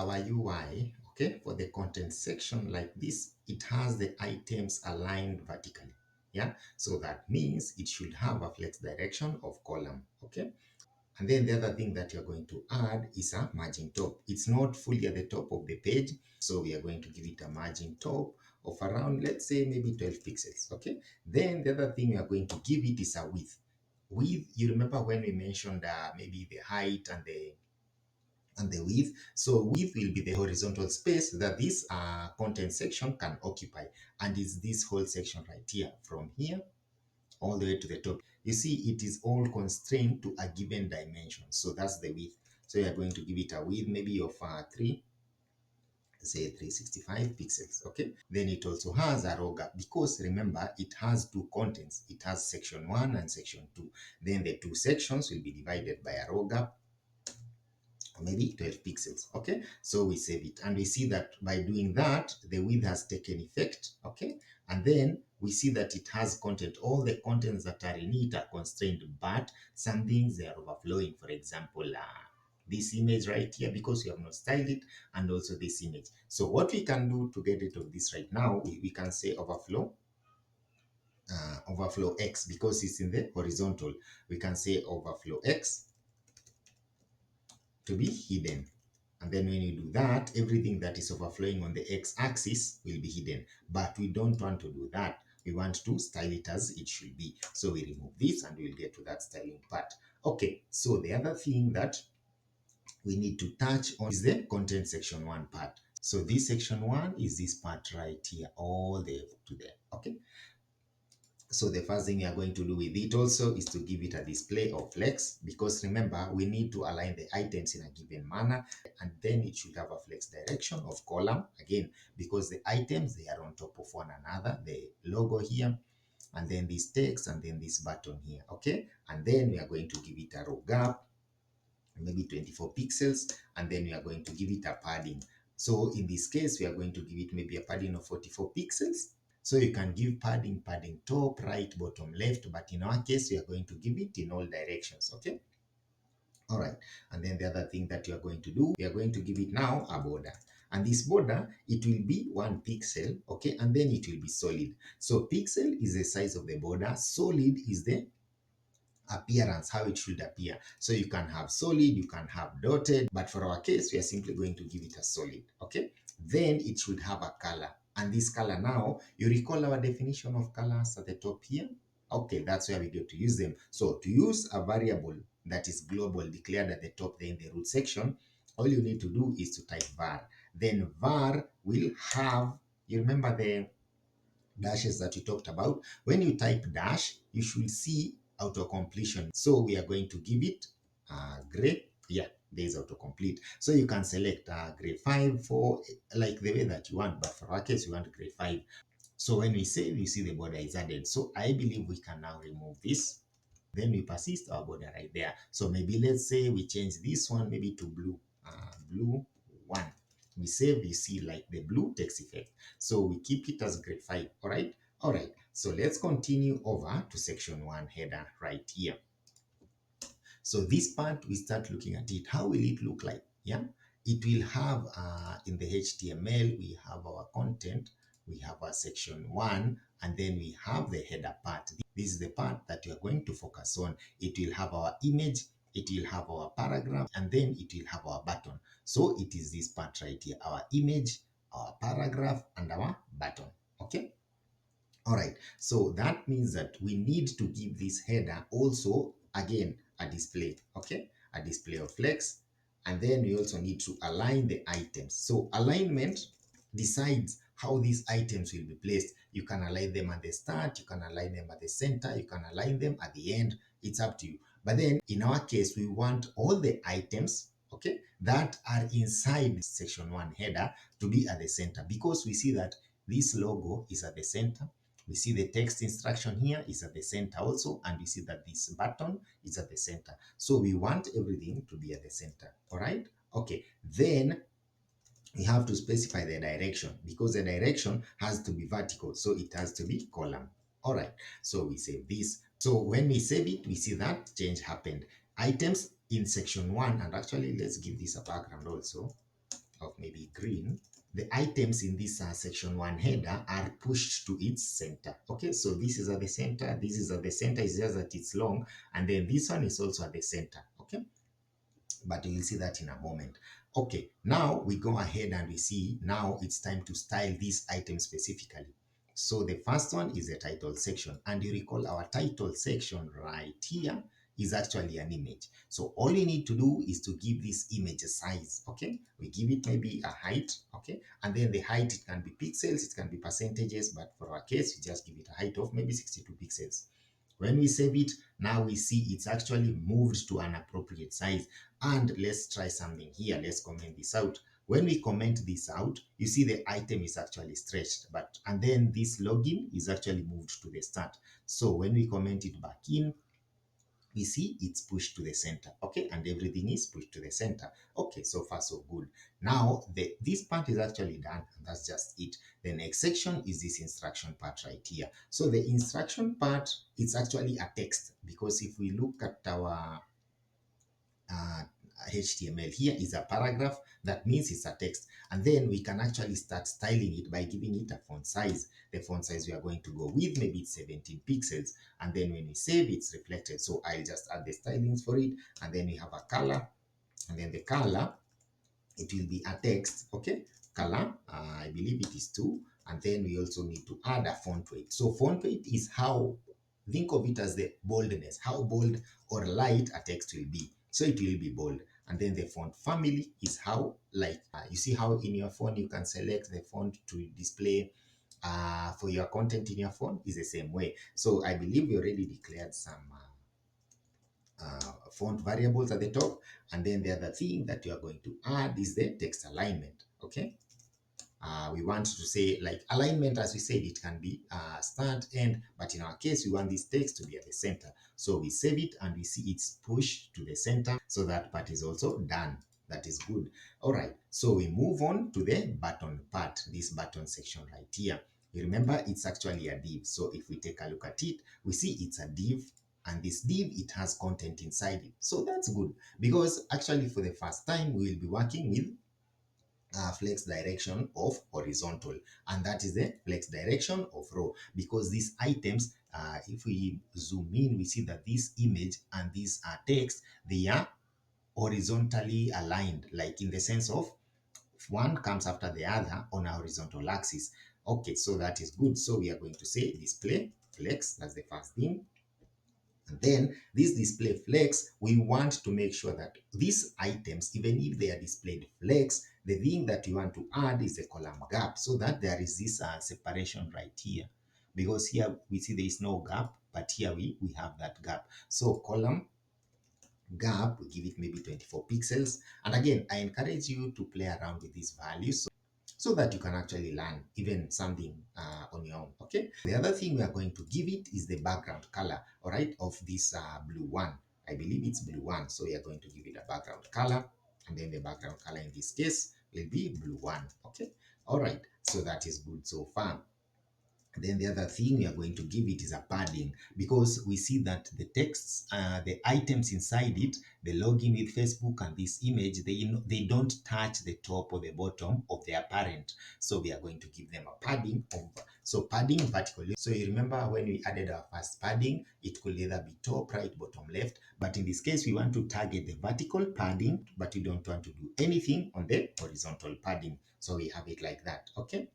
our UI, okay, for the content section like this, it has the items aligned vertically. Yeah, so that means it should have a flex direction of column. Okay. And then the other thing that you're going to add is a margin top. It's not fully at the top of the page, so we are going to give it a margin top of around, let's say, maybe 12 pixels. Okay. Then the other thing we are going to give it is a width. Width, you remember when we mentioned maybe the height and the width. So width will be the horizontal space that this content section can occupy, and it's this whole section right here, from here all the way to the top. You see, it is all constrained to a given dimension. So that's the width. So you're going to give it a width maybe of 365 pixels. Okay. Then it also has a row gap, because remember, it has two contents. It has section 1 and section 2. Then the two sections will be divided by a row gap, maybe 12 pixels. Okay, so we save it, and we see that by doing that, the width has taken effect. Okay, and then we see that it has content. All the contents that are in it are constrained, but some things they are overflowing. For example, this image right here, because we have not styled it, and also this image. So what we can do to get rid of this right now, we can say overflow X, because it's in the horizontal. We can say overflow X to be hidden. And then when you do that, everything that is overflowing on the x-axis will be hidden. But we don't want to do that. We want to style it as it should be. So we remove this and we'll get to that styling part. Okay, so the other thing that we need to touch on is the content section 1 part. So this section 1 is this part right here, all the way to there. Okay. So the first thing we are going to do with it also is to give it a display of flex, because remember, we need to align the items in a given manner, and then it should have a flex direction of column again, because the items, they are on top of one another, the logo here, and then this text, and then this button here. Okay, and then we are going to give it a row gap, maybe 24 pixels, and then we are going to give it a padding. So in this case, we are going to give it maybe a padding of 44 pixels. So you can give padding top, right, bottom, left, but in our case, we are going to give it in all directions. Okay. All right. And then the other thing that you are going to do, we are going to give it now a border. And this border, it will be 1 pixel. Okay. And then it will be solid. So pixel is the size of the border. Solid is the appearance, how it should appear. So you can have solid, you can have dotted, but for our case, we are simply going to give it a solid. Okay. Then it should have a color. And this color now, you recall our definition of colors at the top here? Okay, that's where we get to use them. So to use a variable that is global declared at the top there in the root section, all you need to do is to type var. Then var will have, you remember the dashes that we talked about. When you type dash, you should see auto-completion. So we are going to give it gray. Yeah, there's autocomplete. So you can select grade 5 for like the way that you want, but for our case, we want grade 5. So when we save, you see the border is added. So I believe we can now remove this. Then we persist our border right there. So maybe let's say we change this one maybe to blue, blue 1. We save, you see like the blue takes effect. So we keep it as grade 5, all right? All right, so let's continue over to section 1 header right here. So this part, we start looking at it. How will it look like? Yeah, it will have in the HTML, we have our content, we have our section 1, and then we have the header part. This is the part that we are going to focus on. It will have our image, it will have our paragraph, and then it will have our button. So it is this part right here, our image, our paragraph, and our button. Okay. All right, so that means that we need to give this header also, again, a display, okay? A display of flex. And then we also need to align the items. So alignment decides how these items will be placed. You can align them at the start, you can align them at the center, you can align them at the end. It's up to you. But then in our case, we want all the items, okay, that are inside section 1 header to be at the center, because we see that this logo is at the center. We see the text instruction here is at the center also, and we see that this button is at the center. So we want everything to be at the center, all right? Okay, then we have to specify the direction, because the direction has to be vertical, so it has to be column. All right, so we save this. So when we save it, we see that change happened. Items in section 1, and actually let's give this a background also. of maybe green, the items in this section 1 header are pushed to its center. Okay, so this is at the center, this is at the center, it's just that it's long, and then this one is also at the center. Okay, but you will see that in a moment. Okay, now we go ahead and we see now it's time to style this item specifically. So the first one is the title section, and you recall our title section right here is actually an image. So all you need to do is to give this image a size. Okay, we give it maybe a height. Okay, and then the height, it can be pixels, it can be percentages, but for our case we just give it a height of maybe 62 pixels. When we save it, now we see it's actually moved to an appropriate size. And let's try something here. Let's comment this out. When we comment this out, you see the item is actually stretched, and then this login is actually moved to the start. So when we comment it back in, we see it's pushed to the center. Okay, and everything is pushed to the center. Okay, so far so good. Now this part is actually done, and that's just it. The next section is this instruction part right here. So the instruction part, it's actually a text, because if we look at our uh, HTML, here is a paragraph. That means it's a text, and then we can actually start styling it by giving it a font size. The font size we are going to go with, maybe it's 17 pixels, and then when we save, it's reflected. So I'll just add the stylings for it, and then we have a color, and then the color, it will be a text. Okay, color, I believe it is 2, and then we also need to add a font weight. So font weight is how, think of it as the boldness, how bold or light a text will be. So it will be bold. And then the font family is how, like, you see how in your phone you can select the font to display for your content in your phone, is the same way. So I believe we already declared some font variables at the top, and then the other thing that you are going to add is the text alignment. Okay, we want to say, like, alignment, as we said, it can be start, end, but in our case we want this text to be at the center. So we save it and we see it's pushed to the center. So that part is also done. That is good. All right, so we move on to the button part, this button section right here. You remember it's actually a div. So if we take a look at it, we see it's a div, and this div, it has content inside it. So that's good, because actually for the first time we will be working with flex direction of horizontal, and that is the flex direction of row, because these items, if we zoom in, we see that this image and this text, they are horizontally aligned, like in the sense of one comes after the other on a horizontal axis. Okay, so that is good. So we are going to say display flex, that's the first thing. And then this display flex, we want to make sure that these items, even if they are displayed flex, the thing that you want to add is a column gap, so that there is this separation right here. Because here we see there is no gap, but here we have that gap. So column gap, we give it maybe 24 pixels. And again, I encourage you to play around with these values so that you can actually learn even something on your own. Okay, the other thing we are going to give it is the background color, all right, of this blue one. I believe it's blue one, so we are going to give it a background color, and then the background color in this case will be blue one. Okay, all right, so that is good so far. Then the other thing we are going to give it is a padding, because we see that the texts, the items inside it, the login with Facebook and this image, they don't touch the top or the bottom of their parent. So we are going to give them a padding of, so padding vertically. So you remember when we added our first padding, it could either be top, right, bottom, left. But in this case, we want to target the vertical padding, but we don't want to do anything on the horizontal padding. So we have it like that. Okay.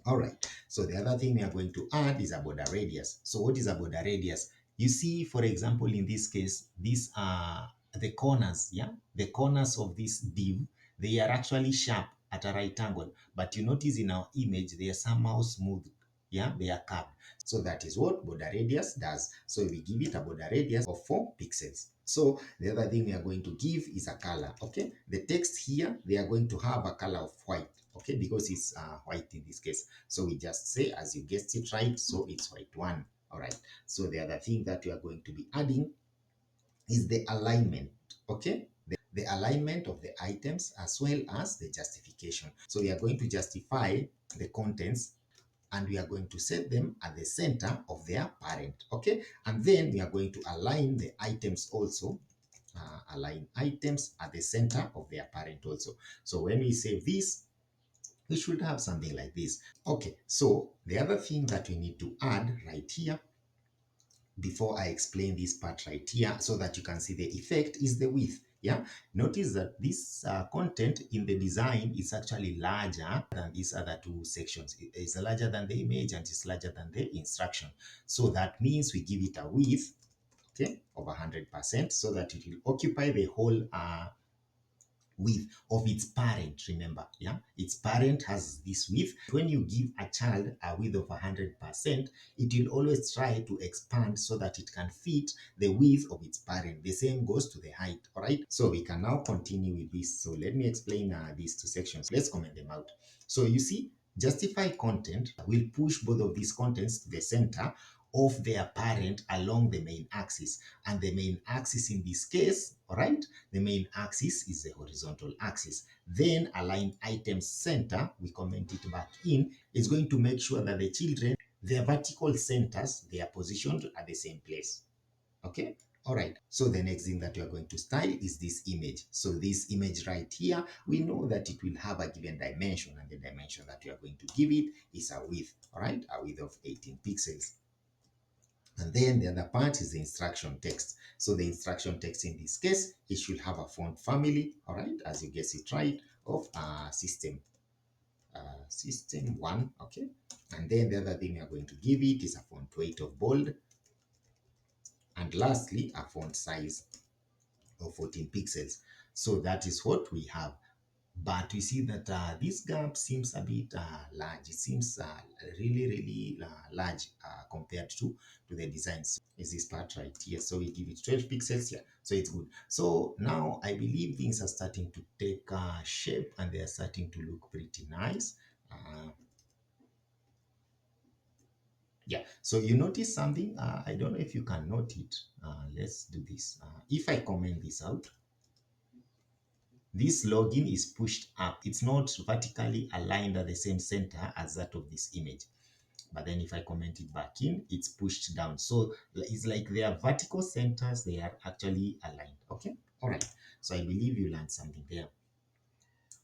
All right, so the other thing we are going to add is a border radius. So what is a border radius? You see, for example, in this case, these are the corners, yeah? The corners of this div, they are actually sharp at a right angle, but you notice in our image, they are somehow smooth, yeah? They are curved. So that is what border radius does. So we give it a border radius of 4 pixels. So the other thing we are going to give is a color, okay? The text here, they are going to have a color of white, okay? Because it's white in this case. So we just say, as you guessed it right, so it's white one, all right? So the other thing that we are going to be adding is the alignment, okay? The alignment of the items as well as the justification. So we are going to justify the contents, and we are going to set them at the center of their parent, okay? And then we are going to align the items also align items at the center of their parent also. So when we save this, we should have something like this. Okay, so the other thing that we need to add right here before I explain this part right here so that you can see the effect is the width. Yeah, notice that this content in the design is actually larger than these other two sections. It is larger than the image and it's larger than the instruction. So that means we give it a width, okay, of 100% so that it will occupy the whole width of its parent. Remember, yeah, its parent has this width. When you give a child a width of 100%, it will always try to expand so that it can fit the width of its parent. The same goes to the height. All right, so we can now continue with this. So let me explain these two sections. Let's comment them out. So you see, justify content will push both of these contents to the center of their parent along the main axis. And the main axis in this case, all right, the main axis is the horizontal axis. Then align item center, we comment it back in, is going to make sure that the children, their vertical centers, they are positioned at the same place. Okay? All right. So the next thing that you are going to style is this image. So this image right here, we know that it will have a given dimension, and the dimension that you are going to give it is a width, all right? A width of 18 pixels. And then the other part is the instruction text. So the instruction text in this case, it should have a font family, all right, as you guess it right, of system 1, okay. And then the other thing we are going to give it is a font weight of bold. And lastly, a font size of 14 pixels. So that is what we have. But we see that this gap seems a bit large. It seems really large compared to the design. So is this part right here? So we give it 12 pixels here. So it's good. So now I believe things are starting to take shape and they are starting to look pretty nice. Yeah, so you notice something. I don't know if you can note it. Let's do this. If I comment this out, this login is pushed up. It's not vertically aligned at the same center as that of this image. But then if I comment it back in, it's pushed down. So it's like their vertical centers, they are actually aligned. Okay. All right. So I believe you learned something there.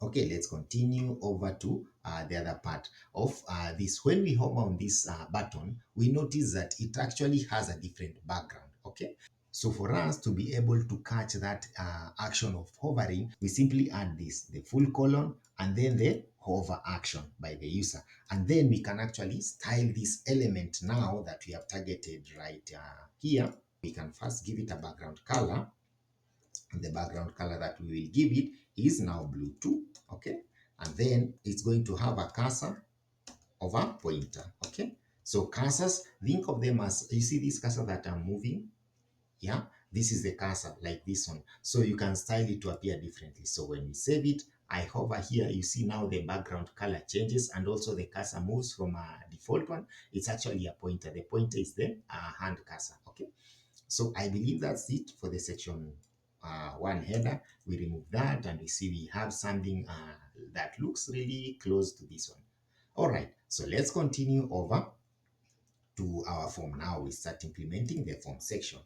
Okay, let's continue over to the other part of this. When we hover on this button, we notice that it actually has a different background. Okay. So for us to be able to catch that action of hovering, we simply add this, the full colon, and then the hover action by the user. And then we can actually style this element now that we have targeted right here. We can first give it a background color. And the background color that we will give it is now blue too, okay? And then it's going to have a cursor of a pointer, okay? So cursors, think of them as, you see these cursors that are moving? Yeah, this is the cursor, like this one. So you can style it to appear differently. So when we save it, I hover here, you see now the background color changes and also the cursor moves from a default one. It's actually a pointer. The pointer is the hand cursor, okay? So I believe that's it for the section 1 header. We remove that and we see we have something that looks really close to this one. All right, so let's continue over to our form now. We start implementing the form section.